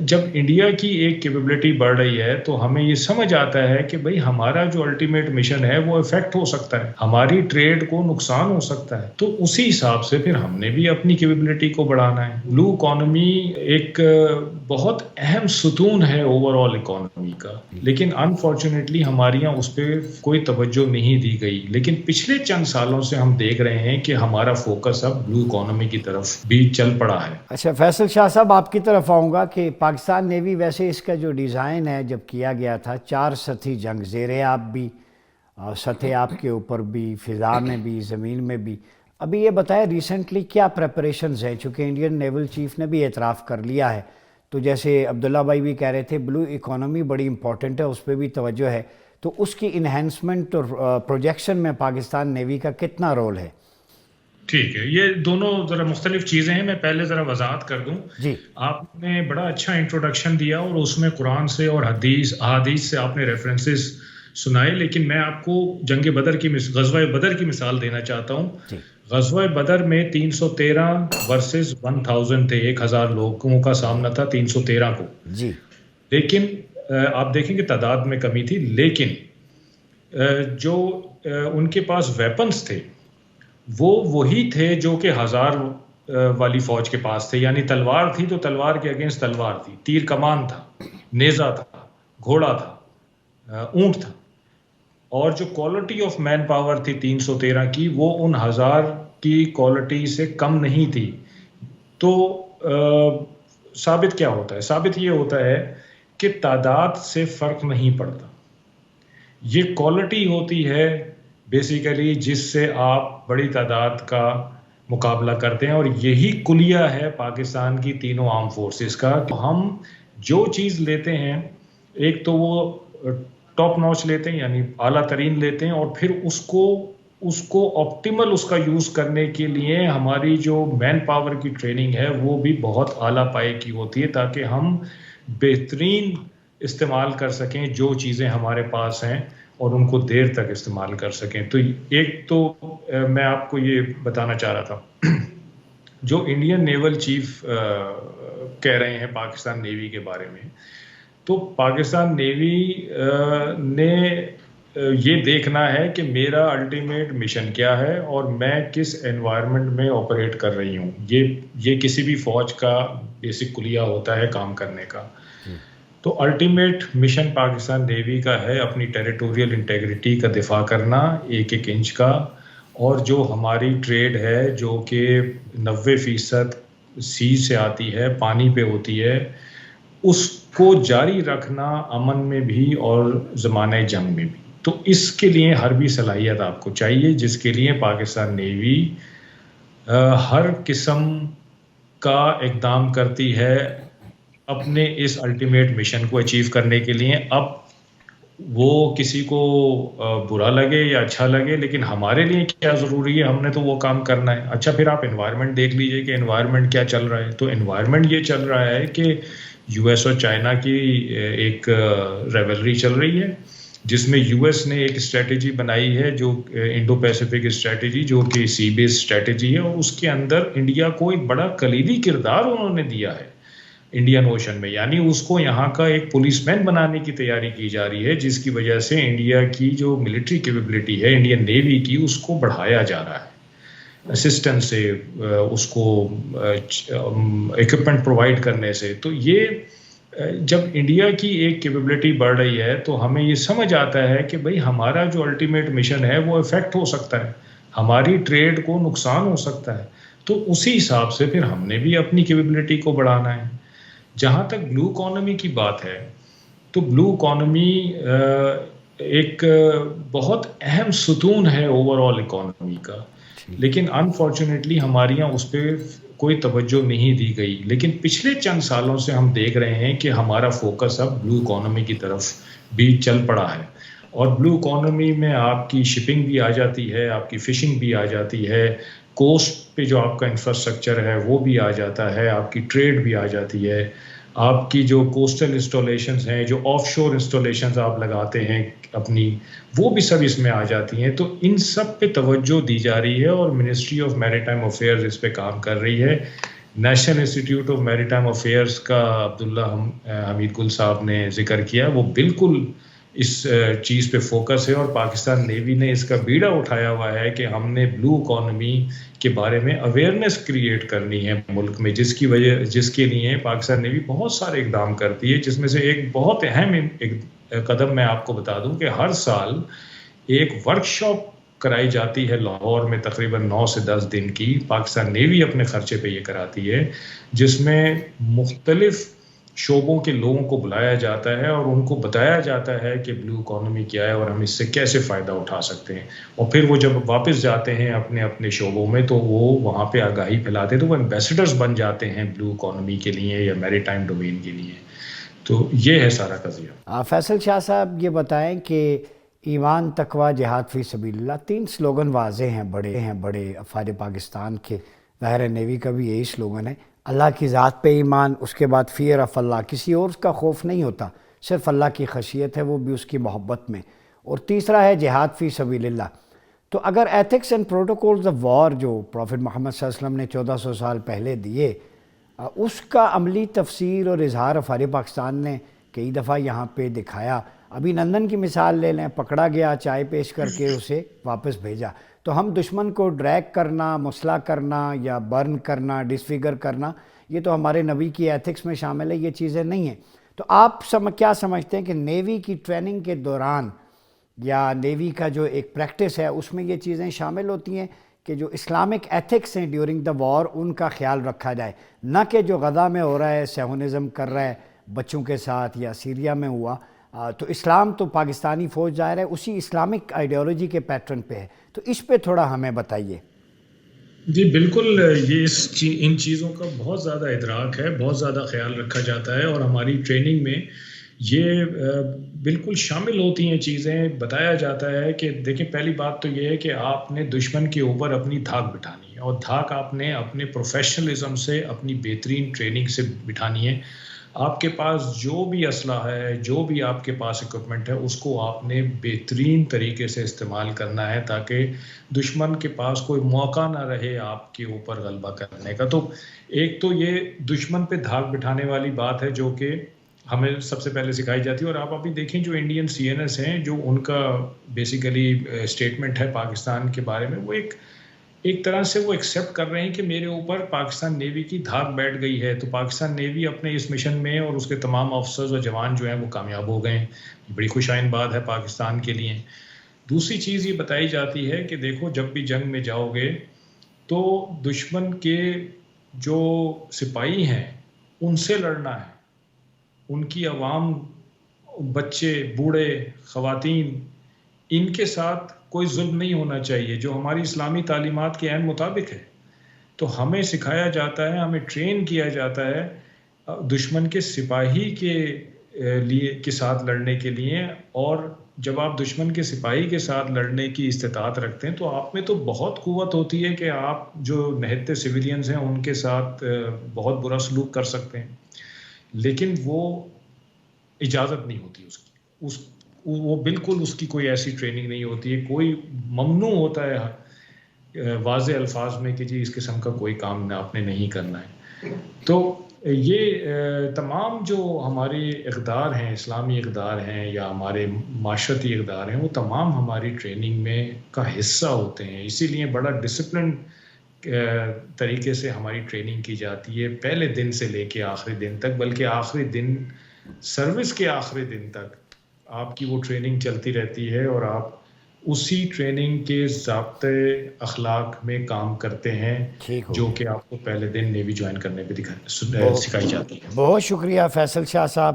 جب انڈیا کی ایک کیپیبلٹی بڑھ رہی ہے تو ہمیں یہ سمجھ آتا ہے کہ بھئی ہمارا جو الٹیمیٹ مشن ہے وہ افیکٹ ہو سکتا ہے، ہماری ٹریڈ کو نقصان ہو سکتا ہے، تو اسی حساب سے پھر ہم نے بھی اپنی کیپیبلٹی کو بڑھانا ہے۔ بلو اکانومی ایک بہت اہم ستون ہے اوور آل اکانومی کا، لیکن انفارچونیٹلی ہمارے یہاں اس پہ کوئی توجہ نہیں دی گئی، لیکن پچھلے چند سالوں سے ہم دیکھ رہے ہیں کہ ہمارا فوکس اب بلو اکانومی کی طرف بھی چل پڑا ہے۔ اچھا فیصل شاہ صاحب، آپ کی طرف آؤں گا کہ پاکستان نیوی ویسے اس کا جو ڈیزائن ہے جب کیا گیا تھا 4 سطحی جنگ، زیر آب بھی، سطح آب کے اوپر بھی، فضا میں بھی، زمین میں بھی، ابھی یہ بتائیں ریسنٹلی کیا پریپریشنز ہیں؟ چونکہ انڈین نیول چیف نے بھی اعتراف کر لیا ہے، تو جیسے عبداللہ بھائی بھی کہہ رہے تھے بلو اکانومی بڑی امپورٹنٹ ہے، اس پہ بھی توجہ ہے، تو اس کی انہینسمنٹ اور پروجیکشن میں پاکستان نیوی کا کتنا رول ہے؟ ٹھیک ہے، یہ دونوں ذرا مختلف چیزیں ہیں، میں پہلے ذرا وضاحت کر دوں۔ جی آپ نے بڑا اچھا انٹروڈکشن دیا اور اس میں قرآن سے اور احادیث سے آپ نے ریفرنسز سنائے، لیکن میں آپ کو جنگ بدر کی غزوہ بدر کی مثال دینا چاہتا ہوں۔ جی غزوہ بدر میں 313 ورسز 1000 تھے، 1000 لوگوں کا سامنا تھا 313 کو، جی لیکن آپ دیکھیں کہ تعداد میں کمی تھی، لیکن جو ان کے پاس ویپنز تھے وہ وہی تھے جو کہ 1000 والی فوج کے پاس تھے، یعنی تلوار تھی تو تلوار کے اگینسٹ تلوار تھی، تیر کمان تھا، نیزہ تھا، گھوڑا تھا، اونٹ تھا، اور جو کوالٹی آف مین پاور تھی 313 کی وہ ان 1000 کی کوالٹی سے کم نہیں تھی۔ تو ثابت کیا ہوتا ہے؟ ثابت یہ ہوتا ہے کہ تعداد سے فرق نہیں پڑتا، یہ کوالٹی ہوتی ہے بیسیکلی جس سے آپ بڑی تعداد کا مقابلہ کرتے ہیں، اور یہی کلیہ ہے پاکستان کی تینوں آرم فورسز کا۔ تو ہم جو چیز لیتے ہیں ایک تو وہ ٹاپ نوچ لیتے ہیں، یعنی اعلیٰ ترین لیتے ہیں، اور پھر اس کو آپٹیمل اس کا یوز کرنے کے لیے ہماری جو مین پاور کی ٹریننگ ہے وہ بھی بہت اعلیٰ پائے کی ہوتی ہے، تاکہ ہم بہترین استعمال کر سکیں جو چیزیں ہمارے پاس ہیں اور ان کو دیر تک استعمال کر سکیں۔ تو ایک تو میں آپ کو یہ بتانا چاہ رہا تھا، جو انڈین نیول چیف کہہ رہے ہیں پاکستان نیوی کے بارے میں، تو پاکستان نیوی نے یہ دیکھنا ہے کہ میرا الٹیمیٹ مشن کیا ہے اور میں کس انوائرمنٹ میں آپریٹ کر رہی ہوں۔ یہ کسی بھی فوج کا بیسک کلیہ ہوتا ہے کام کرنے کا۔ تو الٹیمیٹ مشن پاکستان نیوی کا ہے اپنی ٹیریٹوریل انٹیگریٹی کا دفاع کرنا 1-1 انچ کا، اور جو ہماری ٹریڈ ہے جو کہ 90% سی سے آتی ہے، پانی پہ ہوتی ہے، اس کو جاری رکھنا امن میں بھی اور زمانہ جنگ میں بھی۔ تو اس کے لیے حربی صلاحیت آپ کو چاہیے، جس کے لیے پاکستان نیوی ہر قسم کا اقدام کرتی ہے اپنے اس الٹیمیٹ مشن کو اچیو کرنے کے لیے۔ اب وہ کسی کو برا لگے یا اچھا لگے، لیکن ہمارے لیے کیا ضروری ہے، ہم نے تو وہ کام کرنا ہے۔ اچھا پھر آپ انوائرمنٹ دیکھ لیجئے کہ انوائرمنٹ کیا چل رہا ہے۔ تو انوائرمنٹ یہ چل رہا ہے کہ یو ایس اور چائنا کی ایک ریولری چل رہی ہے، جس میں یو ایس نے ایک اسٹریٹجی بنائی ہے جو انڈو پیسیفک اسٹریٹجی، جو کہ سی بیس اسٹریٹجی ہے، اور اس کے اندر انڈیا کو ایک بڑا کلیدی کردار انہوں نے دیا ہے انڈین اوشن میں، یعنی اس کو یہاں کا ایک پولیس مین بنانے کی تیاری کی جا رہی ہے، جس کی وجہ سے انڈیا کی جو ملٹری کیپیبلٹی ہے انڈین نیوی کی، اس کو بڑھایا جا رہا ہے اسسٹنس سے، اس کو ایکوپمنٹ پرووائڈ کرنے سے۔ تو یہ جب انڈیا کی ایک کیپیبلٹی بڑھ رہی ہے تو ہمیں یہ سمجھ آتا ہے کہ بھئی ہمارا جو الٹیمیٹ مشن ہے وہ افیکٹ ہو سکتا ہے، ہماری ٹریڈ کو نقصان ہو سکتا ہے، تو اسی حساب سے پھر ہم نے بھی اپنی کیپیبلٹی کو بڑھانا ہے۔ جہاں تک بلو اکانومی کی بات ہے تو بلو اکانومی ایک بہت اہم ستون ہے اوور آل اکانومی کا، لیکن انفارچونیٹلی ہمارے یہاں اس پہ کوئی توجہ نہیں دی گئی، لیکن پچھلے چند سالوں سے ہم دیکھ رہے ہیں کہ ہمارا فوکس اب بلو اکانومی کی طرف بھی چل پڑا ہے، اور بلو اکانومی میں آپ کی شپنگ بھی آ جاتی ہے، آپ کی فشنگ بھی آ جاتی ہے، کوسٹ پہ جو آپ کا انفراسٹرکچر ہے وہ بھی آ جاتا ہے، آپ کی ٹریڈ بھی آ جاتی ہے، آپ کی جو کوسٹل انسٹالیشنز ہیں، جو آف شور انسٹالیشنز آپ لگاتے ہیں اپنی، وہ بھی سب اس میں آ جاتی ہیں۔ تو ان سب پہ توجہ دی جا رہی ہے اور منسٹری آف میری ٹائم افیئرز اس پہ کام کر رہی ہے۔ نیشنل انسٹیٹیوٹ آف میری ٹائم افیئرس کا عبداللہ حمید گل صاحب نے ذکر کیا، وہ بالکل اس چیز پہ فوکس ہے، اور پاکستان نیوی نے اس کا بیڑا اٹھایا ہوا ہے کہ ہم نے بلو اکانومی کے بارے میں اویئرنیس کریٹ کرنی ہے ملک میں، جس کے لیے پاکستان نیوی بہت سارے اقدام کرتی ہے، جس میں سے ایک بہت اہم قدم میں آپ کو بتا دوں کہ ہر سال ایک ورکشاپ کرائی جاتی ہے لاہور میں، تقریباً 9 سے 10 دن کی، پاکستان نیوی اپنے خرچے پہ یہ کراتی ہے، جس میں مختلف شعبوں کے لوگوں کو بلایا جاتا ہے اور ان کو بتایا جاتا ہے کہ بلو اکانومی کیا ہے اور ہم اس سے کیسے فائدہ اٹھا سکتے ہیں، اور پھر وہ جب واپس جاتے ہیں اپنے اپنے شعبوں میں تو وہ وہاں پہ آگاہی پھیلاتے ہیں، تو وہ ایمبیسڈرز بن جاتے ہیں بلو اکانومی کے لیے یا میری ٹائم ڈومین کے لیے. تو یہ ہے سارا قضیہ. فیصل شاہ صاحب یہ بتائیں کہ ایمان، تقوی، جہاد فی سبیل اللہ، 3 سلوگن واضح ہیں بڑے افواج پاکستان کے. ظاہر نیوی کا بھی یہی سلوگن ہے، اللہ کی ذات پہ ایمان، اس کے بعد فیئر آف اللہ، کسی اور کا خوف نہیں ہوتا، صرف اللہ کی خشیت ہے، وہ بھی اس کی محبت میں، اور تیسرا ہے جہاد فی سبیل اللہ. تو اگر ethics and protocols of war جو پروفٹ محمد صلی اللہ علیہ وسلم نے 1400 سال پہلے دیے، اس کا عملی تفسیر اور اظہار افواج پاکستان نے کئی دفعہ یہاں پہ دکھایا. ابھی لندن کی مثال لے لیں، پکڑا گیا، چائے پیش کر کے اسے واپس بھیجا. تو ہم دشمن کو ڈریگ کرنا، مسلح کرنا یا برن کرنا، ڈسفیگر کرنا، یہ تو ہمارے نبی کی ایتھکس میں شامل ہے، یہ چیزیں نہیں ہیں. تو آپ کیا سمجھتے ہیں کہ نیوی کی ٹریننگ کے دوران یا نیوی کا جو ایک پریکٹس ہے اس میں یہ چیزیں شامل ہوتی ہیں کہ جو اسلامک ایتھکس ہیں ڈیورنگ دا وار ان کا خیال رکھا جائے، نہ کہ جو غزہ میں ہو رہا ہے، سیہونزم کر رہا ہے بچوں کے ساتھ، یا سیریا میں ہوا؟ تو اسلام تو پاکستانی فوج ظاہر ہے اسی اسلامک آئیڈیالوجی کے پیٹرن پہ ہے، تو اس پہ تھوڑا ہمیں بتائیے. جی بالکل، یہ ان چیزوں کا بہت زیادہ ادراک ہے، بہت زیادہ خیال رکھا جاتا ہے، اور ہماری ٹریننگ میں یہ بالکل شامل ہوتی ہیں چیزیں. بتایا جاتا ہے کہ دیکھیں، پہلی بات تو یہ ہے کہ آپ نے دشمن کے اوپر اپنی دھاک بٹھانی ہے، اور دھاک آپ نے اپنے پروفیشنلزم سے، اپنی بہترین ٹریننگ سے بٹھانی ہے. آپ کے پاس جو بھی اسلحہ ہے، جو بھی آپ کے پاس اکوپمنٹ ہے، اس کو آپ نے بہترین طریقے سے استعمال کرنا ہے تاکہ دشمن کے پاس کوئی موقع نہ رہے آپ کے اوپر غلبہ کرنے کا. تو ایک تو یہ دشمن پہ دھاک بٹھانے والی بات ہے جو کہ ہمیں سب سے پہلے سکھائی جاتی ہے. اور آپ ابھی دیکھیں جو انڈین سی این ایس ہیں، جو ان کا بیسیکلی اسٹیٹمنٹ ہے پاکستان کے بارے میں، وہ ایک طرح سے وہ ایکسیپٹ کر رہے ہیں کہ میرے اوپر پاکستان نیوی کی دھاک بیٹھ گئی ہے، تو پاکستان نیوی اپنے اس مشن میں اور اس کے تمام آفیسرز اور جوان جو ہیں وہ کامیاب ہو گئے ہیں. بڑی خوشائن بات ہے پاکستان کے لیے. دوسری چیز یہ بتائی جاتی ہے کہ دیکھو، جب بھی جنگ میں جاؤ گے تو دشمن کے جو سپاہی ہیں ان سے لڑنا ہے، ان کی عوام، بچے، بوڑھے، خواتین، ان کے ساتھ کوئی ظلم نہیں ہونا چاہیے، جو ہماری اسلامی تعلیمات کے عین مطابق ہے. تو ہمیں سکھایا جاتا ہے، ہمیں ٹرین کیا جاتا ہے دشمن کے سپاہی کے ساتھ لڑنے کے لیے. اور جب آپ دشمن کے سپاہی کے ساتھ لڑنے کی استطاعت رکھتے ہیں تو آپ میں تو بہت قوت ہوتی ہے کہ آپ جو نہتے سویلینز ہیں ان کے ساتھ بہت برا سلوک کر سکتے ہیں، لیکن وہ اجازت نہیں ہوتی اس کی، وہ بالکل اس کی کوئی ایسی ٹریننگ نہیں ہوتی ہے. کوئی ممنوع ہوتا ہے واضح الفاظ میں کہ جی اس قسم کا کوئی کام آپ نے نہیں کرنا ہے. تو یہ تمام جو ہمارے اقدار ہیں، اسلامی اقدار ہیں یا ہمارے معاشرتی اقدار ہیں، وہ تمام ہماری ٹریننگ میں کا حصہ ہوتے ہیں. اسی لیے بڑا ڈسپلن طریقے سے ہماری ٹریننگ کی جاتی ہے، پہلے دن سے لے کے آخری دن تک، بلکہ آخری دن، سروس کے آخری دن تک آپ کی وہ ٹریننگ چلتی رہتی ہے، اور آپ اسی ٹریننگ کے ضابطے اخلاق میں کام کرتے ہیں جو کہ آپ کو پہلے دن نیوی جوائن کرنے پہ سکھائی جاتی ہے. بہت شکریہ فیصل شاہ صاحب.